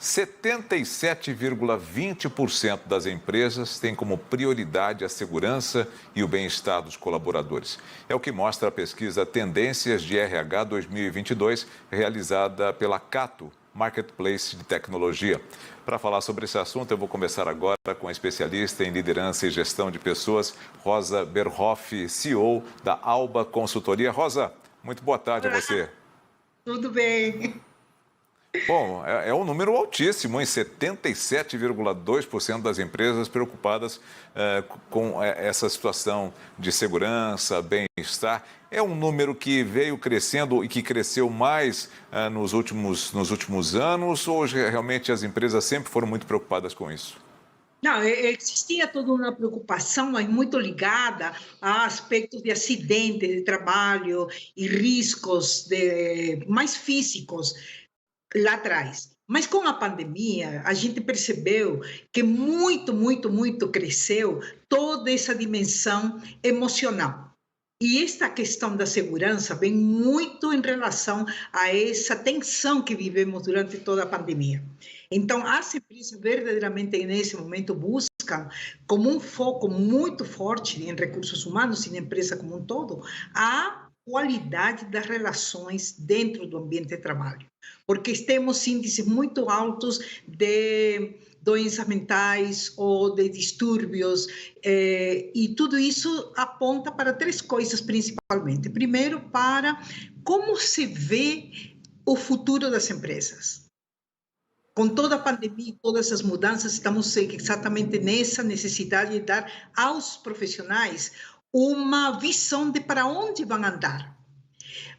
77,20% das empresas têm como prioridade a segurança e o bem-estar dos colaboradores. É o que mostra a pesquisa Tendências de RH 2022, realizada pela Cato, Marketplace de Tecnologia. Para falar sobre esse assunto, eu vou conversar agora com a especialista em liderança e gestão de pessoas, Rosa Berhoff, CEO da Alba Consultoria. Rosa, muito boa tarde. Olá, a você. tudo bem? Bom, é um número altíssimo, em 77,2% das empresas preocupadas com essa situação de segurança, bem-estar. É um número que veio crescendo e que cresceu mais nos últimos anos, ou realmente as empresas sempre foram muito preocupadas com isso? Não, existia toda uma preocupação, mas muito ligada a aspectos de acidentes de trabalho e riscos mais físicos lá atrás. Mas com a pandemia, a gente percebeu que muito cresceu toda essa dimensão emocional. E esta questão da segurança vem muito em relação a essa tensão que vivemos durante toda a pandemia. Então, as empresas verdadeiramente nesse momento buscam, como um foco muito forte em recursos humanos e na empresa como um todo, a qualidade das relações dentro do ambiente de trabalho. Porque temos índices muito altos de doenças mentais ou de distúrbios, e tudo isso aponta para três coisas principalmente. Primeiro, para como se vê o futuro das empresas. Com toda a pandemia e todas essas mudanças, estamos exatamente nessa necessidade de dar aos profissionais uma visão de para onde vão andar.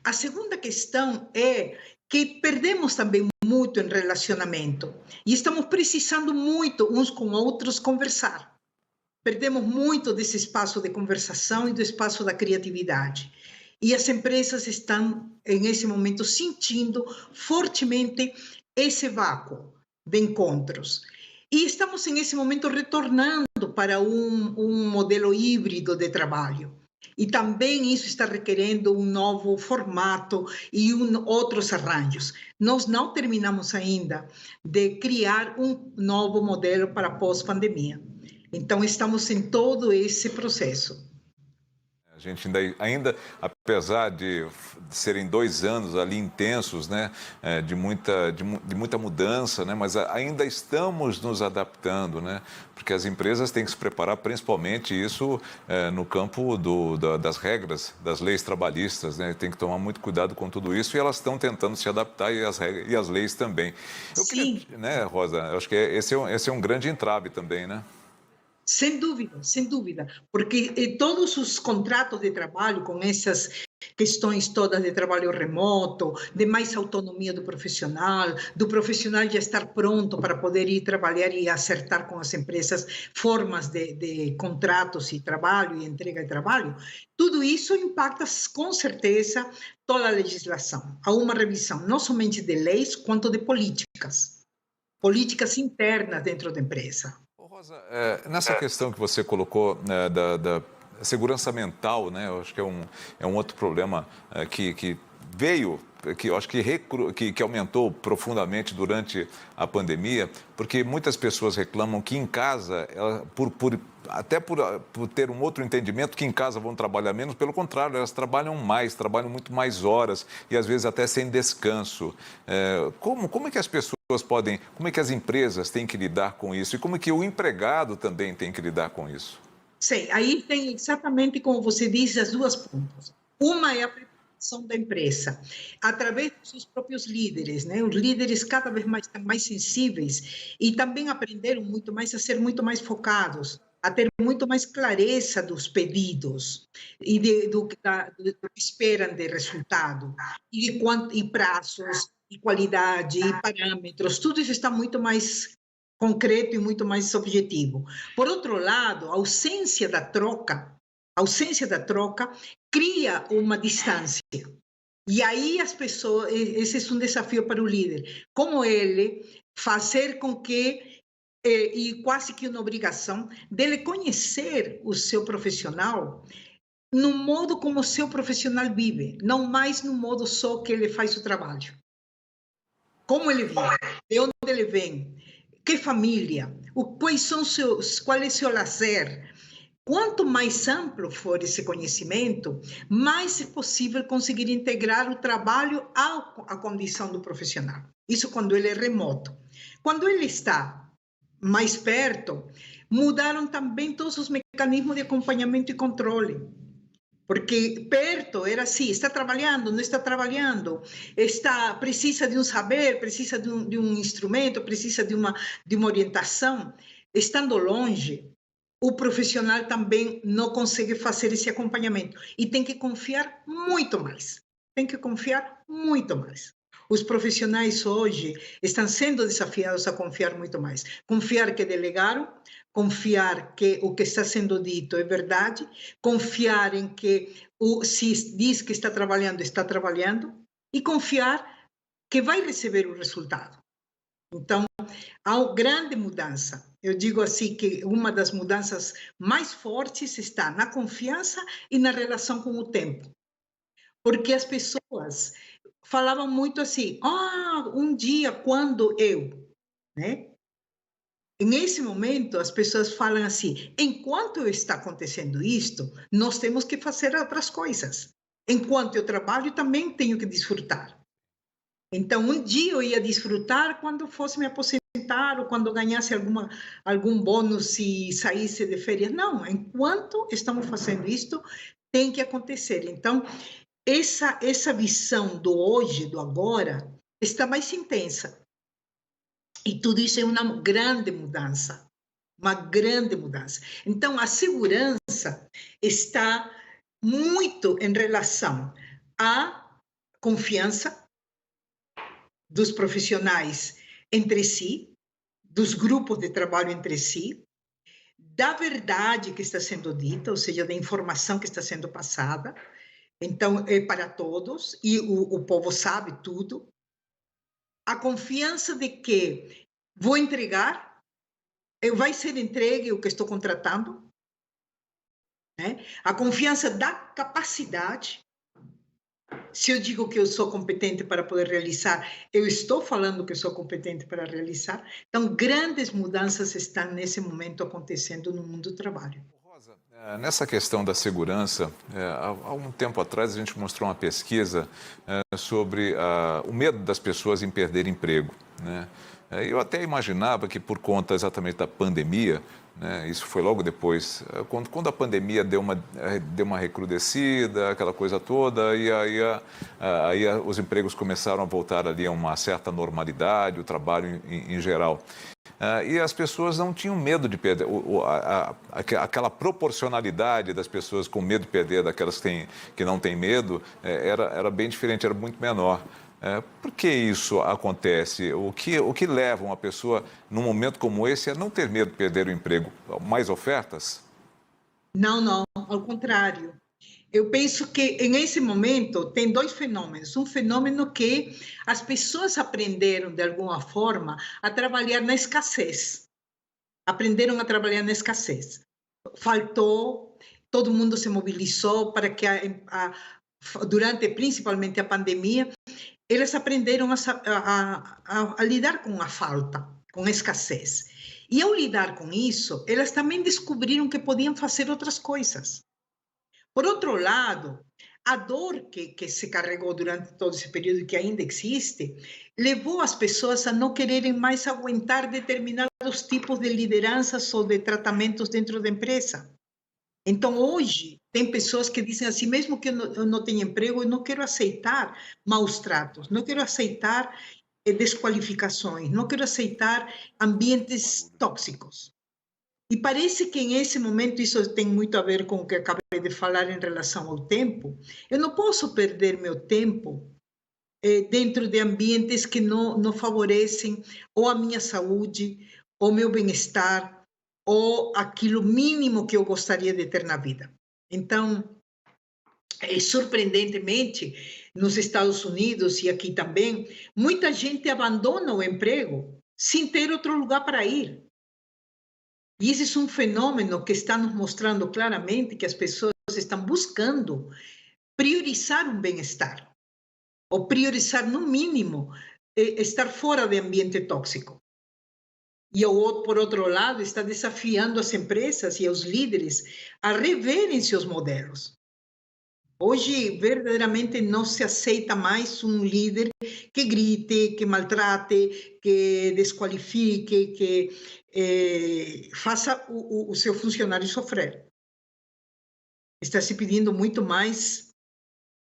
A segunda questão é que perdemos também muito em relacionamento e estamos precisando muito uns com outros conversar. Perdemos muito desse espaço de conversação e do espaço da criatividade. E as empresas estão, nesse momento, sentindo fortemente esse vácuo de encontros. E estamos, nesse momento, retornando para um modelo híbrido de trabalho. E também isso está requerendo um novo formato e outros arranjos. Nós não terminamos ainda de criar um novo modelo para pós-pandemia. Então, estamos em todo esse processo. A gente ainda, apesar de serem 2 anos ali intensos, né, de muita mudança, né, mas ainda estamos nos adaptando, né, porque as empresas têm que se preparar, principalmente isso no campo das regras, das leis trabalhistas, né, tem que tomar muito cuidado com tudo isso e elas estão tentando se adaptar e as leis também. Sim. Né, Rosa, eu acho que esse é um grande entrave também, né? Sem dúvida, porque todos os contratos de trabalho com essas questões todas de trabalho remoto, de mais autonomia do profissional já estar pronto para poder ir trabalhar e acertar com as empresas formas de contratos e trabalho e entrega de trabalho, tudo isso impacta com certeza toda a legislação. Há uma revisão não somente de leis, quanto de políticas internas dentro da empresa. Rosa, nessa questão que você colocou, né, da segurança mental, né, eu acho que é um outro problema que veio, que eu acho que aumentou profundamente durante a pandemia, porque muitas pessoas reclamam que em casa, até por ter um outro entendimento, que em casa vão trabalhar menos, pelo contrário, elas trabalham mais, trabalham muito mais horas e às vezes até sem descanso. Como é que as pessoas como é que as empresas têm que lidar com isso e como é que o empregado também tem que lidar com isso? Sim, aí tem exatamente como você disse as duas pontas. Uma é a preparação da empresa, através dos seus próprios líderes, né? Os líderes cada vez mais estão mais sensíveis e também aprenderam muito mais a ser muito mais focados, a ter muito mais clareza dos pedidos e do que esperam de resultado e prazos e qualidade e parâmetros, tudo isso está muito mais concreto e muito mais objetivo. Por outro lado, a ausência da troca cria uma distância. E aí as pessoas, esse é um desafio para o líder, como ele fazer com que, e quase que uma obrigação, dele conhecer o seu profissional no modo como o seu profissional vive, não mais no modo só que ele faz o trabalho. Como ele vive, de onde ele vem, que família, qual é seu lazer. Quanto mais amplo for esse conhecimento, mais é possível conseguir integrar o trabalho à condição do profissional. Isso quando ele é remoto. Quando ele está mais perto, mudaram também todos os mecanismos de acompanhamento e controle. Porque perto era assim, está trabalhando, não está trabalhando, precisa de um saber, precisa de um instrumento, precisa de uma orientação. Estando longe, o profissional também não consegue fazer esse acompanhamento e tem que confiar muito mais. Tem que confiar muito mais. Os profissionais hoje estão sendo desafiados a confiar muito mais. Confiar que delegaram, confiar que o que está sendo dito é verdade, confiar em que se diz que está trabalhando, e confiar que vai receber o resultado. Então, há uma grande mudança. Eu digo assim que uma das mudanças mais fortes está na confiança e na relação com o tempo. Porque as pessoas falavam muito assim, um dia, quando eu, né? Nesse momento, as pessoas falam assim, enquanto está acontecendo isto, nós temos que fazer outras coisas. Enquanto eu trabalho, também tenho que desfrutar. Então, um dia eu ia desfrutar quando fosse me aposentar ou quando ganhasse algum bônus e saísse de férias. Não, enquanto estamos fazendo isto, tem que acontecer. Então, essa visão do hoje, do agora, está mais intensa. E tudo isso é uma grande mudança. Uma grande mudança. Então, a segurança está muito em relação à confiança dos profissionais entre si, dos grupos de trabalho entre si, da verdade que está sendo dita, ou seja, da informação que está sendo passada. Então, é para todos, e o povo sabe tudo. A confiança de que vou entregar, vai ser entregue o que estou contratando, né? A confiança da capacidade. Se eu digo que eu sou competente para poder realizar, eu estou falando que sou competente para realizar. Então, grandes mudanças estão nesse momento acontecendo no mundo do trabalho. Rosa, nessa questão da segurança, há um tempo atrás a gente mostrou uma pesquisa sobre o medo das pessoas em perder emprego, né? Eu até imaginava que por conta exatamente da pandemia, né, isso foi logo depois, quando a pandemia deu uma recrudescida, aquela coisa toda, e aí os empregos começaram a voltar ali a uma certa normalidade, o trabalho em geral. E as pessoas não tinham medo de perder, aquela proporcionalidade das pessoas com medo de perder daquelas que não têm medo, era bem diferente, era muito menor. Por que isso acontece? O que leva uma pessoa, num momento como esse, a não ter medo de perder o emprego? Mais ofertas? Não, ao contrário. Eu penso que, nesse momento, tem dois fenômenos. Um fenômeno que as pessoas aprenderam, de alguma forma, a trabalhar na escassez. Aprenderam a trabalhar na escassez. Faltou, todo mundo se mobilizou para que, durante principalmente a pandemia, eles aprenderam a lidar com a falta, com a escassez. E ao lidar com isso, elas também descobriram que podiam fazer outras coisas. Por outro lado, a dor que se carregou durante todo esse período, que ainda existe, levou as pessoas a não quererem mais aguentar determinados tipos de lideranças ou de tratamentos dentro da empresa. Então, hoje, tem pessoas que dizem assim, mesmo que eu não tenha emprego, eu não quero aceitar maus tratos, não quero aceitar desqualificações, não quero aceitar ambientes tóxicos. E parece que, nesse momento, isso tem muito a ver com o que acabei de falar em relação ao tempo. Eu não posso perder meu tempo dentro de ambientes que não favorecem ou a minha saúde, ou meu bem-estar, ou aquilo mínimo que eu gostaria de ter na vida. Então, surpreendentemente, nos Estados Unidos e aqui também, muita gente abandona o emprego sem ter outro lugar para ir. E esse é um fenômeno que está nos mostrando claramente que as pessoas estão buscando priorizar um bem-estar, ou priorizar, no mínimo, estar fora de ambiente tóxico. E, por outro lado, está desafiando as empresas e os líderes a reverem seus modelos. Hoje, verdadeiramente, não se aceita mais um líder que grite, que maltrate, que desqualifique, que faça o seu funcionário sofrer. Está se pedindo muito mais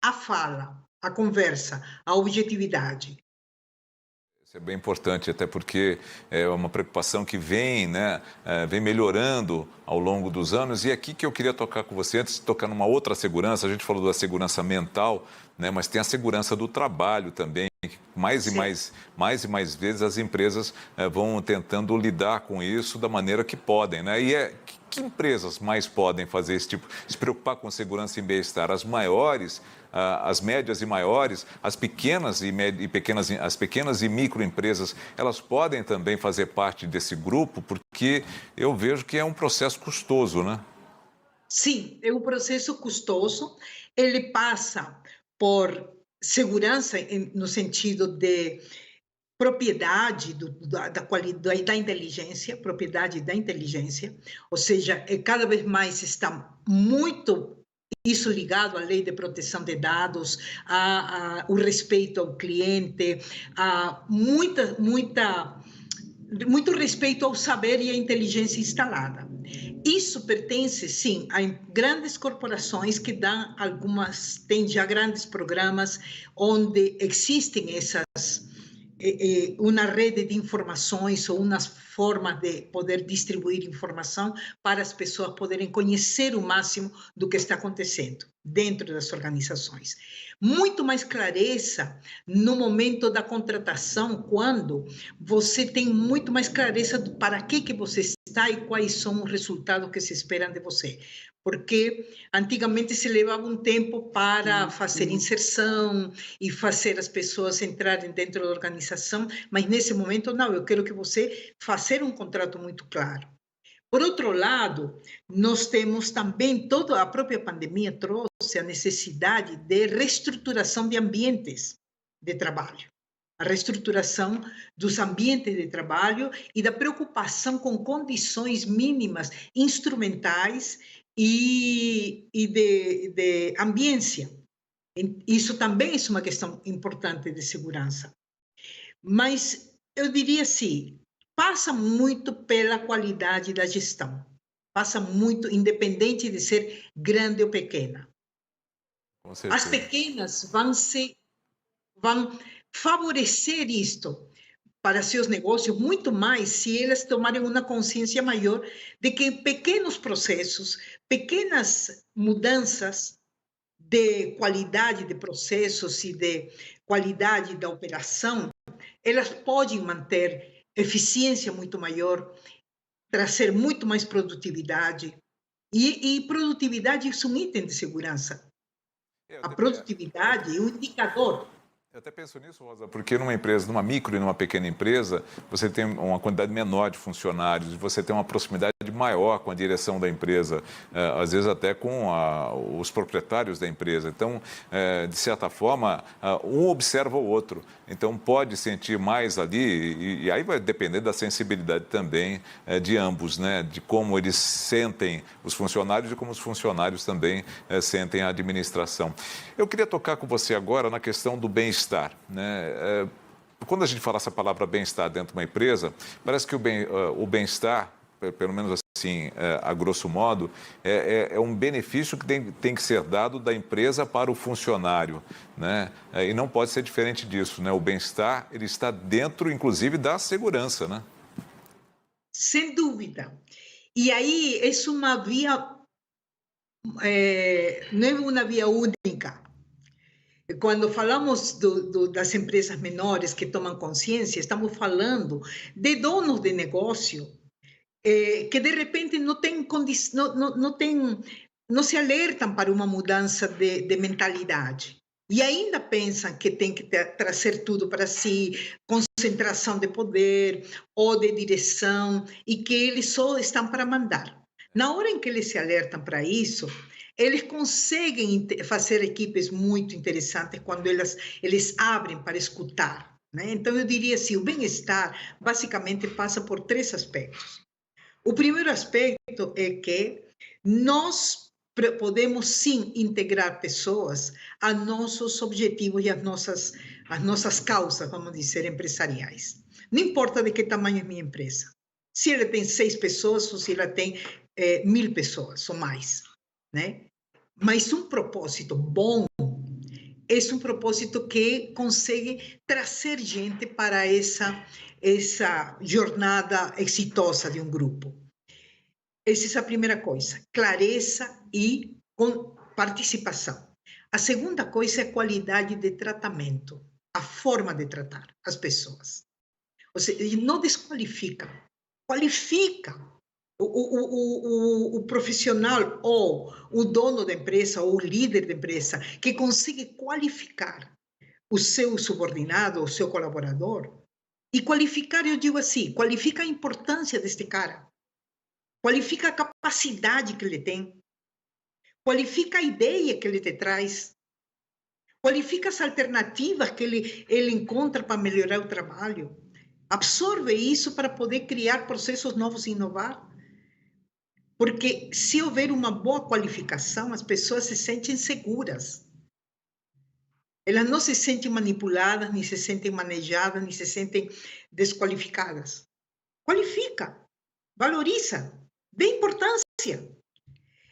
a fala, a conversa, a objetividade. Isso é bem importante, até porque é uma preocupação que vem, né, vem melhorando ao longo dos anos. E aqui que eu queria tocar com você, antes de tocar numa outra segurança, a gente falou da segurança mental, né, mas tem a segurança do trabalho também. Mais e mais vezes as empresas vão tentando lidar com isso da maneira que podem, né? E que empresas mais podem fazer esse tipo, se preocupar com segurança e bem-estar? As maiores, as médias e maiores, as pequenas e microempresas, elas podem também fazer parte desse grupo, porque eu vejo que é um processo custoso, né? Sim, é um processo custoso. Ele passa por segurança no sentido de propriedade da inteligência, propriedade da inteligência, ou seja, cada vez mais está muito isso ligado à lei de proteção de dados, o respeito ao cliente, muito respeito ao saber e à inteligência instalada. Isso pertence, sim, a grandes corporações que têm já grandes programas onde existem uma rede de informações ou uma forma de poder distribuir informação para as pessoas poderem conhecer o máximo do que está acontecendo dentro das organizações. Muito mais clareza no momento da contratação, quando você tem muito mais clareza do para que você está e quais são os resultados que se esperam de você. Porque antigamente se levava um tempo para fazer inserção e fazer as pessoas entrarem dentro da organização, mas nesse momento não, eu quero que você faça um contrato muito claro. Por outro lado, nós temos também, toda a própria pandemia trouxe a necessidade de reestruturação de ambientes de trabalho, a reestruturação dos ambientes de trabalho e da preocupação com condições mínimas instrumentais e de ambiência. Isso também é uma questão importante de segurança. Mas eu diria assim, passa muito pela qualidade da gestão. Passa muito, independente de ser grande ou pequena. As pequenas vão favorecer isto para seus negócios muito mais se elas tomarem uma consciência maior de que pequenos processos, pequenas mudanças de qualidade de processos e de qualidade da operação, elas podem manter eficiência muito maior, trazer muito mais produtividade. E produtividade é um item de segurança. A produtividade é um indicador. Eu até penso nisso, Rosa, porque numa empresa, numa micro e numa pequena empresa, você tem uma quantidade menor de funcionários, você tem uma proximidade maior com a direção da empresa, às vezes até com os proprietários da empresa. Então, de certa forma, um observa o outro. Então, pode sentir mais ali, e aí vai depender da sensibilidade também de ambos, né? De como eles sentem os funcionários e como os funcionários também sentem a administração. Eu queria tocar com você agora na questão do bem-estar, né? Quando a gente fala essa palavra bem-estar dentro de uma empresa, parece que o bem-estar, pelo menos assim, a grosso modo, é um benefício que tem que ser dado da empresa para o funcionário, né? E não pode ser diferente disso, né? O bem-estar, ele está dentro, inclusive, da segurança, né? Sem dúvida. E aí é uma via, não é uma via única. Quando falamos das empresas menores que tomam consciência, estamos falando de donos de negócio que de repente não se alertam para uma mudança de mentalidade e ainda pensam que tem que trazer tudo para si, concentração de poder ou de direção, e que eles só estão para mandar. Na hora em que eles se alertam para isso, eles conseguem fazer equipes muito interessantes quando eles abrem para escutar. né? Então, eu diria assim, o bem-estar basicamente passa por três aspectos. O primeiro aspecto é que nós podemos sim integrar pessoas a nossos objetivos e as nossas causas, vamos dizer, empresariais. Não importa de que tamanho é minha empresa. Se ela tem 6 pessoas ou se ela tem 1.000 pessoas ou mais, né? Mas um propósito bom é um propósito que consegue trazer gente para essa jornada exitosa de um grupo. Essa é a primeira coisa, clareza e com participação. A segunda coisa é a qualidade de tratamento, a forma de tratar as pessoas. Ou seja, não desqualifica, qualifica o profissional ou o dono da empresa ou o líder da empresa que consegue qualificar o seu subordinado, o seu colaborador. E qualificar, eu digo assim, qualifica a importância deste cara, qualifica a capacidade que ele tem, qualifica a ideia que ele te traz, qualifica as alternativas que ele encontra para melhorar o trabalho, absorve isso para poder criar processos novos e inovar. Porque se houver uma boa qualificação, as pessoas se sentem seguras. Elas não se sentem manipuladas, nem se sentem manejadas, nem se sentem desqualificadas. Qualifica, valoriza, dê importância.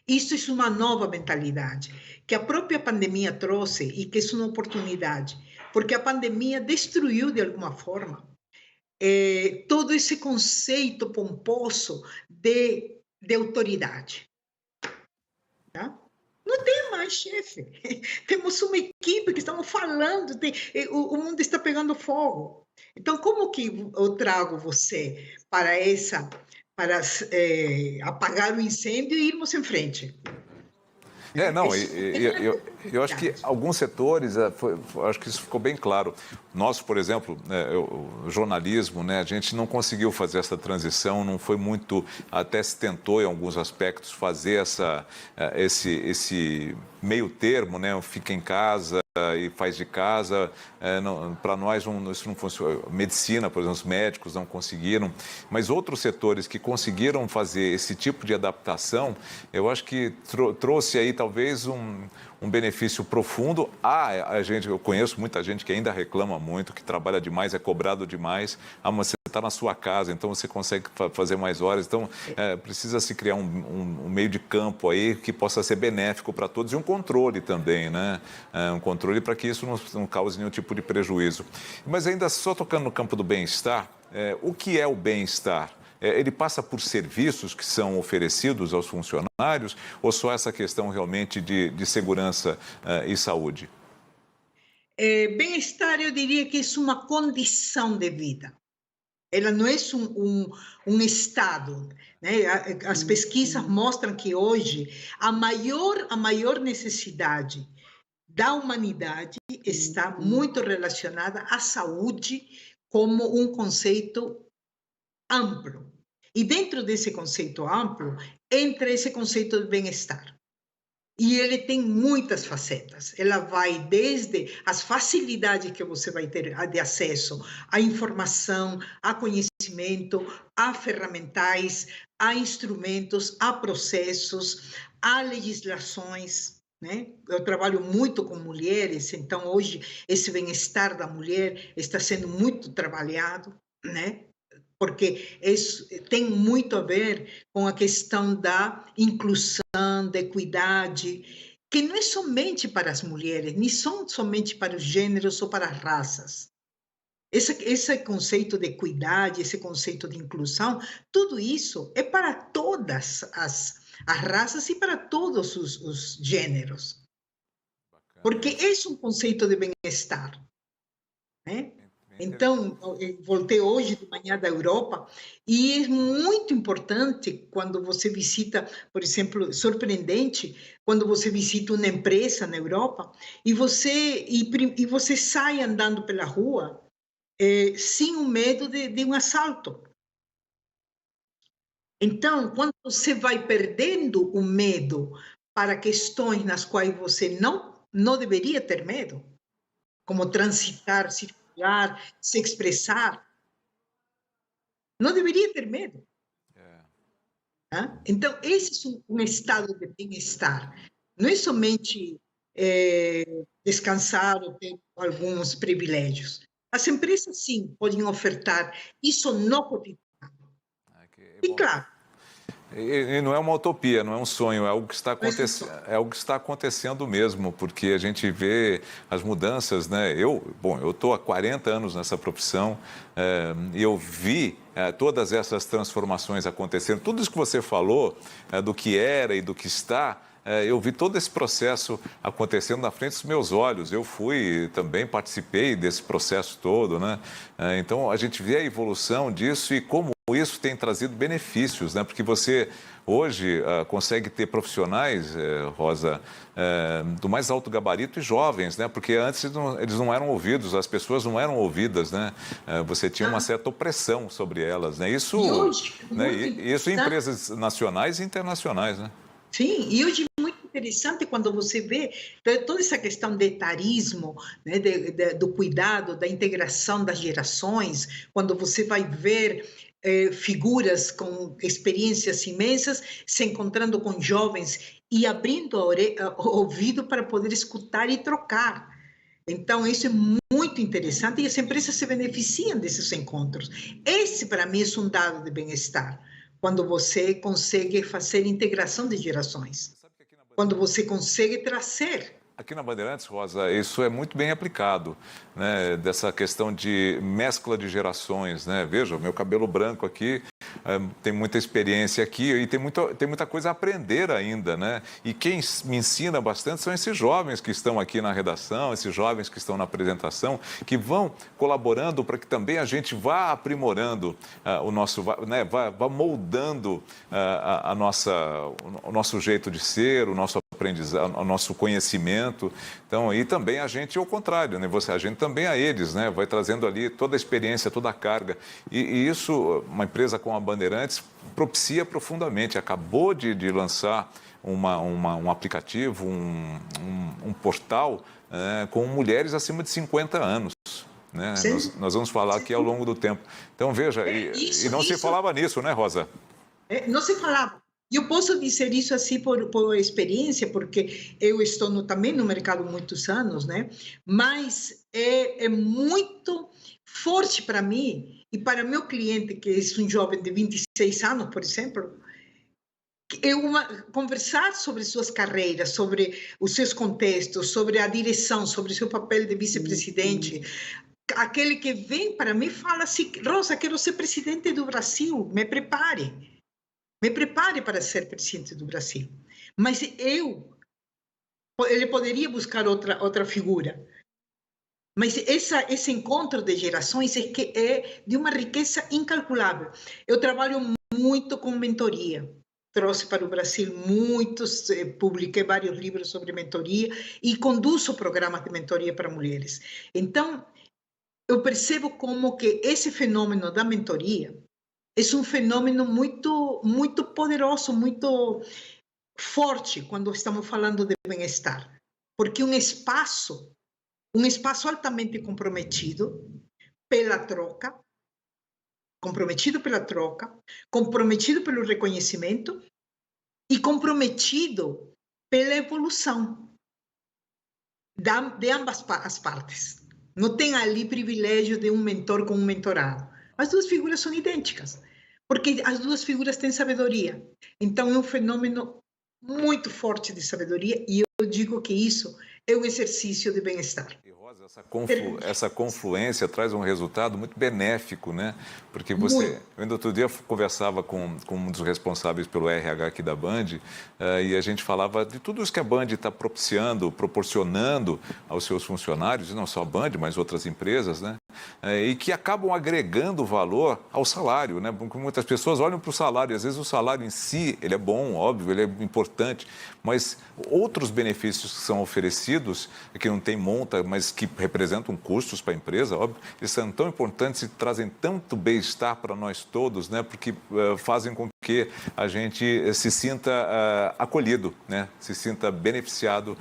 Isso é uma nova mentalidade que a própria pandemia trouxe e que é uma oportunidade, porque a pandemia destruiu de alguma forma todo esse conceito pomposo de autoridade. Tá? Não tem mais chefe. Temos uma equipe que estamos falando, o mundo está pegando fogo. Então, como que eu trago você para apagar o incêndio e irmos em frente? Não, eu acho que alguns setores, acho que isso ficou bem claro. Nós, por exemplo, o jornalismo, né, a gente não conseguiu fazer essa transição, não foi muito, até se tentou em alguns aspectos fazer esse meio termo, né, fica em casa e faz de casa. Para nós isso não funciona. Medicina, por exemplo, os médicos não conseguiram, mas outros setores que conseguiram fazer esse tipo de adaptação, eu acho que trouxe aí talvez um benefício profundo. Eu conheço muita gente que ainda reclama muito, que trabalha demais, é cobrado demais. Mas você está na sua casa, então você consegue fazer mais horas. Então, precisa se criar um meio de campo aí que possa ser benéfico para todos e um controle também, né? Um controle para que isso não cause nenhum tipo de prejuízo. Mas ainda só tocando no campo do bem-estar, o que é o bem-estar? Ele passa por serviços que são oferecidos aos funcionários ou só essa questão realmente de segurança e saúde? Bem-estar, eu diria que é uma condição de vida. Ela não é um estado, né? As pesquisas mostram que hoje a maior necessidade da humanidade está muito relacionada à saúde como um conceito amplo. E dentro desse conceito amplo, entra esse conceito de bem-estar. E ele tem muitas facetas. Ela vai desde as facilidades que você vai ter de acesso à informação, a conhecimento, a ferramentais, a instrumentos, a processos, a legislações, né? Eu trabalho muito com mulheres, então hoje esse bem-estar da mulher está sendo muito trabalhado, né? Porque isso tem muito a ver com a questão da inclusão, da equidade, que não é somente para as mulheres, nem são somente para os gêneros ou para as raças. Esse conceito de equidade, esse conceito de inclusão, tudo isso é para todas as raças e para todos os gêneros. Porque é um conceito de bem-estar, né? Então, eu voltei hoje de manhã da Europa e é muito importante quando você visita, por exemplo, surpreendente, quando você visita uma empresa na Europa e você sai andando pela rua sem o medo de um assalto. Então, quando você vai perdendo o medo para questões nas quais você não deveria ter medo, como transitar falar, se expressar, não deveria ter medo. Tá? Então, esse é um estado de bem-estar. Não é somente descansar ou ter alguns privilégios. As empresas, sim, podem ofertar isso no cotidiano. E, claro, E não é uma utopia, não é um sonho, é algo que está é algo que está acontecendo mesmo, porque a gente vê as mudanças, né? Eu estou há 40 anos nessa profissão e eu vi todas essas transformações acontecendo. Tudo isso que você falou, do que era e do que está, eu vi todo esse processo acontecendo na frente dos meus olhos. Eu também participei desse processo todo, né? Então, a gente vê a evolução disso e como isso tem trazido benefícios, né? Porque você hoje consegue ter profissionais, Rosa, do mais alto gabarito e jovens, né? Porque antes eles não eram ouvidos, as pessoas não eram ouvidas, né? Você tinha uma certa opressão sobre elas, né? Isso, e hoje, né? Isso em empresas nacionais e internacionais, né? Sim, e hoje é muito interessante quando você vê toda essa questão de etarismo, né, do cuidado, da integração das gerações, quando você vai ver figuras com experiências imensas se encontrando com jovens e abrindo o ouvido para poder escutar e trocar. Então, isso é muito interessante e as empresas se beneficiam desses encontros. Esse, para mim, é um dado de bem-estar, quando você consegue fazer integração de gerações, quando você consegue trazer. Aqui na Bandeirantes, Rosa, isso é muito bem aplicado, né? Dessa questão de mescla de gerações, né? Veja, o meu cabelo branco aqui tem muita experiência aqui e tem muita coisa a aprender ainda, né? E quem me ensina bastante são esses jovens que estão aqui na redação, esses jovens que estão na apresentação, que vão colaborando para que também a gente vá aprimorando o nosso, né? Vá moldando o nosso jeito de ser, o nosso aprendizado, o nosso conhecimento. Então, e também a gente, ao contrário, né? A gente também a eles, né? Vai trazendo ali toda a experiência, toda a carga. E isso, uma empresa como a Bandeirantes propicia profundamente. Acabou de lançar um aplicativo, um portal com mulheres acima de 50 anos. Né? Nós vamos falar aqui ao longo do tempo. Então, veja, e não se falava nisso, né, Rosa? Não se falava. Eu posso dizer isso assim por experiência, porque eu estou também no mercado há muitos anos, né? Mas é muito forte para mim e para meu cliente, que é um jovem de 26 anos, por exemplo, conversar sobre suas carreiras, sobre os seus contextos, sobre a direção, sobre o seu papel de vice-presidente. Aquele que vem para mim fala assim: Rosa, quero ser presidente do Brasil, me prepare. Me prepare para ser presidente do Brasil. Mas ele poderia buscar outra figura. Mas esse encontro de gerações é de uma riqueza incalculável. Eu trabalho muito com mentoria. Trouxe para o Brasil publiquei vários livros sobre mentoria e conduzo programas de mentoria para mulheres. Então, eu percebo como que esse fenômeno da mentoria é um fenômeno muito poderoso, muito forte quando estamos falando de bem-estar, porque um espaço altamente comprometido pela troca, comprometido pelo reconhecimento e comprometido pela evolução de ambas as partes. Não tem ali privilégio de um mentor com um mentorado. As duas figuras são idênticas, porque as duas figuras têm sabedoria. Então, é um fenômeno muito forte de sabedoria e eu digo que isso é um exercício de bem-estar. E, Rosa, essa confluência traz um resultado muito benéfico, né? Porque eu ainda outro dia conversava com um dos responsáveis pelo RH aqui da Band e a gente falava de tudo isso que a Band está proporcionando aos seus funcionários, e não só a Band, mas outras empresas, né? E que acabam agregando valor ao salário, né? Porque muitas pessoas olham para o salário, e às vezes o salário em si, ele é bom, óbvio, ele é importante, mas outros benefícios que são oferecidos, que não tem monta, mas que representam custos para a empresa, óbvio, eles são tão importantes e trazem tanto bem-estar para nós todos, né? Porque fazem com que a gente se sinta acolhido, né? Se sinta beneficiado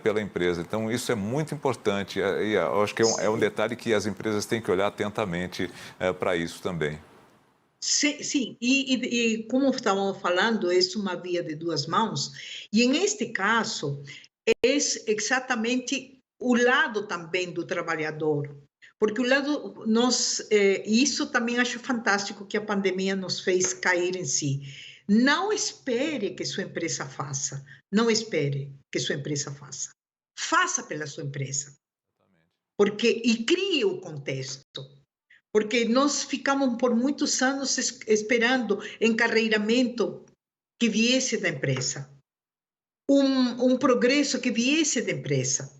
pela empresa. Então, isso é muito importante e eu acho que é um detalhe que as empresas empresas têm que olhar atentamente para isso também. Sim, e como estávamos falando, é uma via de duas mãos, e neste caso, é exatamente o lado também do trabalhador, porque o lado, isso também acho fantástico que a pandemia nos fez cair em si. Não espere que sua empresa faça, não espere que sua empresa faça. Faça pela sua empresa, e crie o contexto. Porque nós ficamos por muitos anos esperando encarreiramento que viesse da empresa, progresso que viesse da empresa,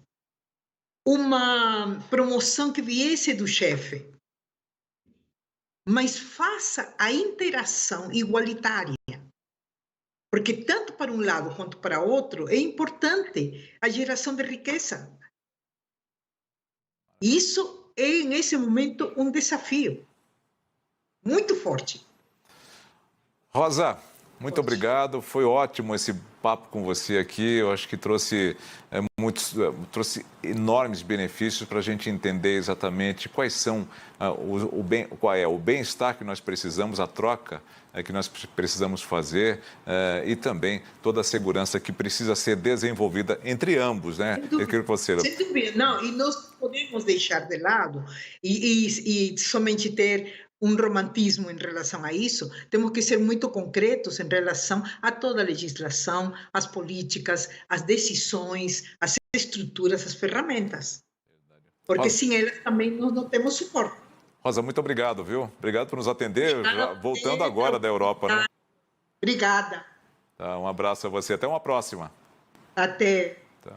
uma promoção que viesse do chefe. Mas faça a interação igualitária, porque tanto para um lado quanto para outro é importante a geração de riqueza. Isso é, nesse momento, um desafio muito forte. Rosa, muito obrigado. Foi ótimo esse papo com você aqui. Eu acho que trouxe enormes benefícios para a gente entender exatamente quais são qual é o bem-estar que nós precisamos, a troca que nós precisamos fazer e também toda a segurança que precisa ser desenvolvida entre ambos, né? Eu quero que você... Sem dúvida, não, e nós podemos deixar de lado e somente ter um romantismo em relação a isso, temos que ser muito concretos em relação a toda a legislação, as políticas, as decisões, as estruturas, as ferramentas. Porque sem elas também nós não temos suporte. Rosa, muito obrigado, viu? Obrigado por nos atender, voltando agora da Europa, né? Obrigada. Tá, um abraço a você, até uma próxima. Até. Tá.